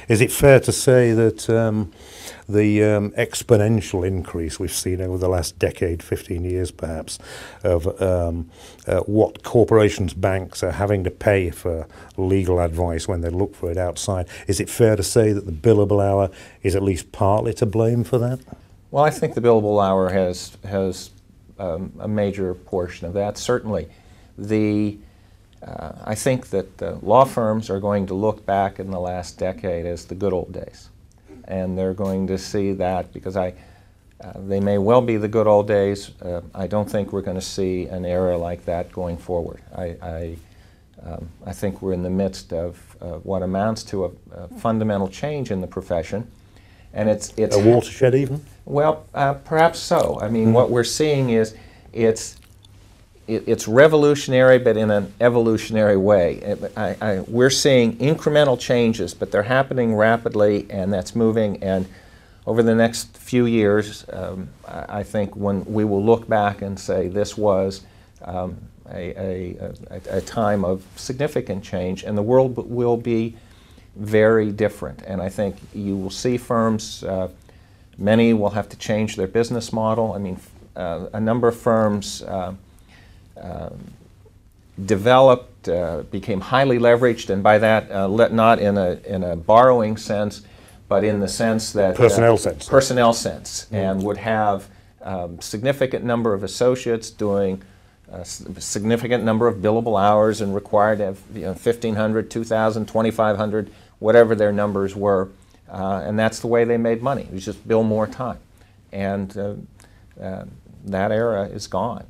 Is it fair to say that the exponential increase we've seen over the last decade, 15 years perhaps, of what corporations, banks are having to pay for legal advice when they look for it outside, is it fair to say that the billable hour is at least partly to blame for that? Well, I think the billable hour has a major portion of that, certainly. I think that law firms are going to look back in the last decade as the good old days. And they're going to see that because they may well be the good old days. I don't think we're going to see an era like that going forward. I think we're in the midst of what amounts to a fundamental change in the profession. And it's a watershed even? Well, perhaps so. I mean, what we're seeing is it's revolutionary, but in an evolutionary way. We're seeing incremental changes, but they're happening rapidly, and that's moving. And over the next few years, I think when we will look back and say this was a time of significant change, and the world will be very different. And I think you will see firms, many will have to change their business model. I mean, a number of firms developed, became highly leveraged, and by that, not in a borrowing sense, but in the sense that personnel sense, and would have significant number of associates doing a significant number of billable hours and required to have 1,500, 2,000, 2,500, whatever their numbers were, and that's the way they made money. It was just bill more time, and that era is gone.